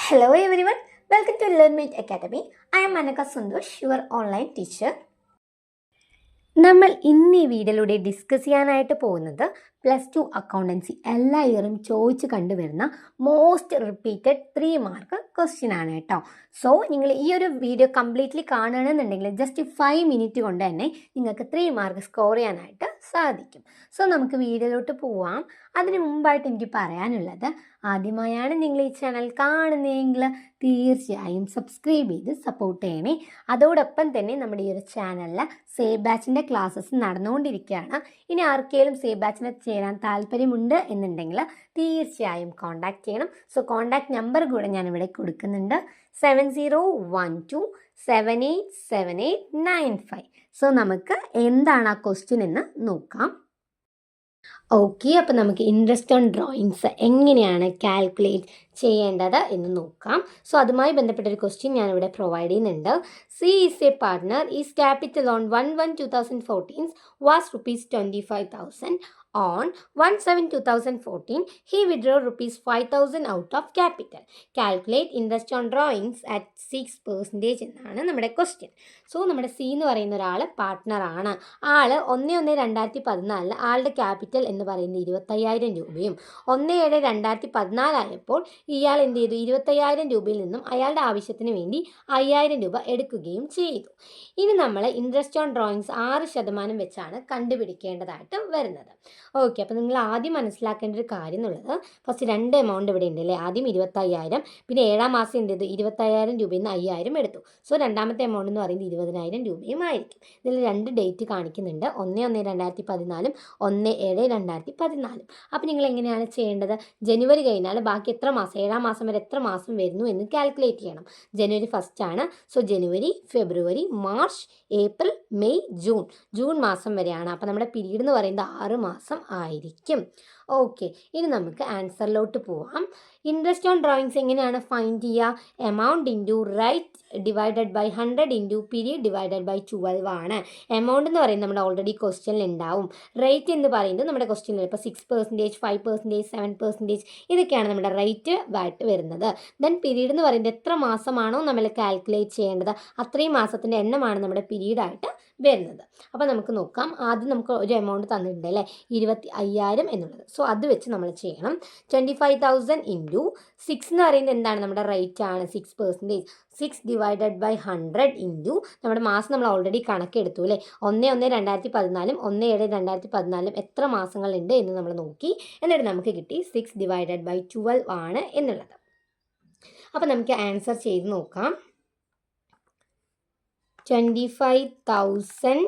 Hello everyone, welcome to LearnMate Academy. I am Manaka Sundosh, your online teacher. നമ്മൾ ഇന്ന് ഈ വീഡിയോയിലൂടെ discuss ചെയ്യാനായിട്ട് പോകുന്നത് +2 അക്കൗണ്ടൻസി എല്ലാ ഇയറും ചോദിച്ച് കണ്ടുവരുന്ന മോസ്റ്റ് റിപ്പീറ്റഡ് 3 മാർക്ക് ക്വസ്റ്റ്യൻ ആണ് കേട്ടോ. സോ നിങ്ങൾ ഈ ഒരു വീഡിയോ കംപ്ലീറ്റ്ലി കാണുകയാണെന്നുണ്ടെങ്കിൽ ജസ്റ്റ് 5 മിനിറ്റ് കൊണ്ട് തന്നെ നിങ്ങൾക്ക് 3 മാർക്ക് സ്കോർ ചെയ്യാനായിട്ട് സാധിക്കും. സോ നമുക്ക് വീഡിയോയിലോട്ട് പോവാം. അതിന് മുമ്പായിട്ട് എനിക്ക് പറയാനുള്ളത്, ആദ്യമായാണ് നിങ്ങൾ ഈ ചാനൽ കാണുന്നതെങ്കിൽ തീർച്ചയായും സബ്സ്ക്രൈബ് ചെയ്ത് സപ്പോർട്ട് ചെയ്യണേ. അതോടൊപ്പം തന്നെ നമ്മുടെ ഈ ഒരു ചാനലിൽ സേവ് ബാച്ചിൻ്റെ ക്ലാസ്സസ് നടന്നുകൊണ്ടിരിക്കുകയാണ്. ഇനി ആർക്കെങ്കിലും സേവ് ബാച്ചിന് ചേരാൻ താല്പര്യമുണ്ട് എന്നുണ്ടെങ്കിൽ തീർച്ചയായും കോൺടാക്ട് ചെയ്യണം. സോ കോൺടാക്ട് നമ്പർ കൂടെ ഞാനിവിടെ കൊടുക്കുന്നുണ്ട്, 7012787895. സോ നമുക്ക് എന്താണ് ആ ക്വസ്റ്റ്യൻ എന്ന് നോക്കാം. ഓക്കെ, അപ്പോൾ നമുക്ക് ഇൻട്രസ്റ്റ് ഓൺ ഡ്രോയിങ്സ് എങ്ങനെയാണ് കാൽക്കുലേറ്റ് ചെയ്യേണ്ടത് എന്ന് നോക്കാം. സോ അതുമായി ബന്ധപ്പെട്ട ഒരു ക്വസ്റ്റ്യൻ ഞാനിവിടെ പ്രൊവൈഡ് ചെയ്യുന്നുണ്ട്. C is A partner is capital on 1/1/2014 was ₹25,000. On 1/7/2014, he withdrew ₹5,000 out of capital. Calculate interest on drawings at 6% എന്നാണ് നമ്മുടെ ക്വസ്റ്റ്യൻ. സോ നമ്മുടെ സി എന്ന് പറയുന്ന ഒരാൾ പാർട്ട്ണറാണ്. ആൾ 1/1/2014 ആളുടെ ക്യാപിറ്റൽ എന്ന് പറയുന്നത് 25,000 രൂപയും 1/7/2014 ആയപ്പോൾ ഇയാൾ എന്ത് ചെയ്തു, 25,000 രൂപയിൽ നിന്നും അയാളുടെ ആവശ്യത്തിന് വേണ്ടി 5,000 രൂപ എടുക്കുകയും ചെയ്തു. ഇനി നമ്മൾ ഇൻട്രസ്റ്റ് ഓൺ ഡ്രോയിങ്സ് 6% വെച്ചാണ് കണ്ടുപിടിക്കേണ്ടതായിട്ട് വരുന്നത്. ഓക്കെ, അപ്പോൾ നിങ്ങൾ ആദ്യം മനസ്സിലാക്കേണ്ട ഒരു കാര്യം എന്നുള്ളത്, ഫസ്റ്റ് 2 എമൗണ്ട് ഇവിടെ ഉണ്ട് അല്ലേ. ആദ്യം 25,000, പിന്നെ 7ാം മാസം എന്ത് ചെയ്തു, 25,000 രൂപയിൽ നിന്ന് 5,000 എടുത്തു. സോ രണ്ടാമത്തെ എമൗണ്ട് എന്ന് പറയുന്നത് 20,000 രൂപയും ആയിരിക്കും. ഇതിൽ 2 ഡേറ്റ് കാണിക്കുന്നുണ്ട്, 1/1/2014, 1/7/2014. അപ്പോൾ നിങ്ങൾ എങ്ങനെയാണ് ചെയ്യേണ്ടത്, ജനുവരി കഴിഞ്ഞാൽ ബാക്കി എത്ര മാസം, 7ാം മാസം വരെ എത്ര മാസം വരുന്നു എന്ന് കാൽക്കുലേറ്റ് ചെയ്യണം. ജനുവരി 1 ആണ്. സോ ജനുവരി, ഫെബ്രുവരി, മാർച്ച്, ഏപ്രിൽ, മെയ്, ജൂൺ മാസം വരെയാണ്. അപ്പോൾ നമ്മുടെ പീരീഡ് എന്ന് പറയുന്നത് 6 മാസം ആയിരിക്കും. ഓക്കെ, ഇനി നമുക്ക് ആൻസറിലോട്ട് പോവാം. ഇൻട്രസ്റ്റ് ഓൺ ഡ്രോയിങ്സ് എങ്ങനെയാണ് ഫൈൻഡ് ചെയ്യുക? Amount into rate divided by 100 into period divided by 12 ആണ്. എമൗണ്ട് എന്ന് പറയുന്നത് നമ്മുടെ ഓൾറെഡി ക്വസ്റ്റ്യനിൽ ഉണ്ടാവും. റേറ്റ് എന്ന് പറയുന്നത് നമ്മുടെ ക്വസ്റ്റ്യനിൽ ഇപ്പോൾ 6%, 5%, 7%, ഇതൊക്കെയാണ് നമ്മുടെ റേറ്റ് ആയിട്ട് വരുന്നത്. ദെൻ പീരീഡ് എന്ന് പറയുന്നത് എത്ര മാസമാണോ നമ്മൾ കാൽക്കുലേറ്റ് ചെയ്യേണ്ടത് അത്രയും മാസത്തിൻ്റെ എണ്ണമാണ് നമ്മുടെ പീരീഡായിട്ട് വരുന്നത്. അപ്പോൾ നമുക്ക് നോക്കാം. ആദ്യം നമുക്ക് ഒരു എമൗണ്ട് തന്നിട്ടുണ്ട് അല്ലേ, 25,000 എന്നുള്ളത്. സോ അത് വെച്ച് നമ്മൾ ചെയ്യണം. 25,000 ഇൻറ്റു 6 എന്ന് പറയുന്നത് എന്താണ്, നമ്മുടെ റേറ്റ് ആണ് 6%. 6 ഡിവൈഡഡ് ബൈ 100 ഇൻറ്റു നമ്മുടെ മാസം നമ്മൾ ഓൾറെഡി കണക്കെടുത്തു അല്ലേ. 1/1/2014, 1/7/2014 എത്ര മാസങ്ങളുണ്ട് എന്ന് നമ്മൾ നോക്കി. എന്നിട്ട് നമുക്ക് കിട്ടി 6 ഡിവൈഡഡ് ബൈ 12 ആണ് എന്നുള്ളത്. അപ്പോൾ നമുക്ക് ആൻസർ ചെയ്ത് നോക്കാം. 25,000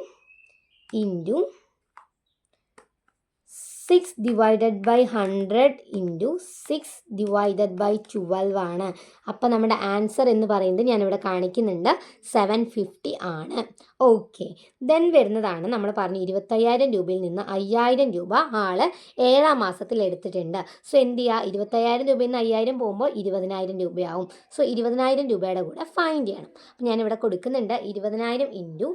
into 6 divided by 100 into 6 divided by 12 ആണ്. അപ്പോൾ നമ്മുടെ ആൻസർ എന്ന് പറയുന്നത് ഞാനിവിടെ കാണിക്കുന്നുണ്ട് 750 ആണ്. ഓക്കെ, ദെൻ വരുന്നതാണ് നമ്മൾ പറഞ്ഞു 25,000 രൂപയിൽ നിന്ന് 5,000 രൂപ ആൾ 7ാം മാസത്തിൽ എടുത്തിട്ടുണ്ട്. സോ എന്ത് ചെയ്യുക, 25,000 രൂപയിൽ നിന്ന് 5,000 പോകുമ്പോൾ 20,000 രൂപയാവും. സോ 20,000 രൂപയുടെ കൂടെ ഫൈൻഡ് ചെയ്യണം. അപ്പോൾ ഞാനിവിടെ കൊടുക്കുന്നുണ്ട് 20,000 ഇൻറ്റു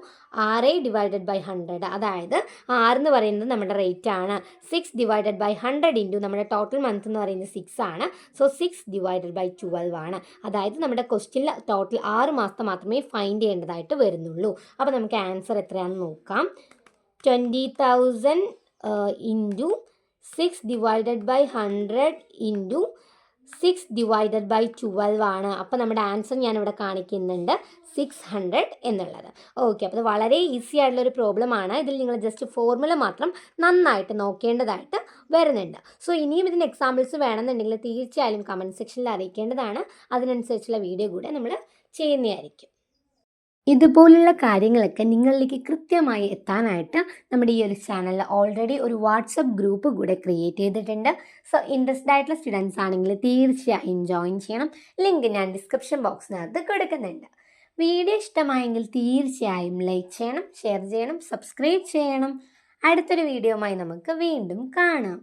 6 ഡിവൈഡഡ് ബൈ 100, അതായത് 6 എന്ന് പറയുന്നത് നമ്മുടെ റേറ്റ് ആണ്. 6 ഡിവൈഡഡ് ബൈ 100 ഇൻറ്റു നമ്മുടെ ടോട്ടൽ മന്ത് എന്ന് പറയുന്നത് 6 ആണ്. സോ 6 ഡിവൈഡഡ് ബൈ 12 ആണ്. അതായത് നമ്മുടെ ക്വസ്റ്റ്യനിൽ ടോട്ടൽ 6 മാസത്തെ മാത്രമേ ഫൈൻഡ് ചെയ്യേണ്ടതായിട്ട് വരുന്നുള്ളൂ. അപ്പോൾ നമുക്ക് ആൻസർ എത്രയാണെന്ന് നോക്കാം. 20,000 into 6 divided by 100 into 6 divided by 12 ആണ്. അപ്പോൾ നമ്മുടെ ആൻസർ ഞാനിവിടെ കാണിക്കുന്നുണ്ട് 600 എന്നുള്ളത്. ഓക്കെ, അപ്പോൾ ഇത് വളരെ ഈസി ആയിട്ടുള്ളൊരു പ്രോബ്ലമാണ്. ഇതിൽ നിങ്ങൾ ജസ്റ്റ് ഫോർമുല മാത്രം നന്നായിട്ട് നോക്കേണ്ടതായിട്ട് വരുന്നുണ്ട്. സോ ഇനിയും ഇതിന് എക്സാമ്പിൾസ് വേണമെന്നുണ്ടെങ്കിൽ തീർച്ചയായും കമൻറ്റ് സെക്ഷനിൽ അറിയിക്കേണ്ടതാണ്. അതിനനുസരിച്ചുള്ള വീഡിയോ കൂടെ നമ്മൾ ചെയ്യുന്നതായിരിക്കും. ഇതുപോലുള്ള കാര്യങ്ങളൊക്കെ നിങ്ങളിലേക്ക് കൃത്യമായി എത്താനായിട്ട് നമ്മുടെ ഈ ഒരു ചാനലിൽ ഓൾറെഡി ഒരു വാട്സപ്പ് ഗ്രൂപ്പ് കൂടെ ക്രിയേറ്റ് ചെയ്തിട്ടുണ്ട്. സോ ഇൻട്രസ്റ്റഡ് ആയിട്ടുള്ള സ്റ്റുഡൻസ് ആണെങ്കിൽ തീർച്ചയായും ജോയിൻ ചെയ്യണം. ലിങ്ക് ഞാൻ ഡിസ്ക്രിപ്ഷൻ ബോക്സിനകത്ത് കൊടുക്കുന്നുണ്ട്. വീഡിയോ ഇഷ്ടമായെങ്കിൽ തീർച്ചയായും ലൈക്ക് ചെയ്യണം, ഷെയർ ചെയ്യണം, സബ്സ്ക്രൈബ് ചെയ്യണം. അടുത്തൊരു വീഡിയോയുമായി നമുക്ക് വീണ്ടും കാണാം.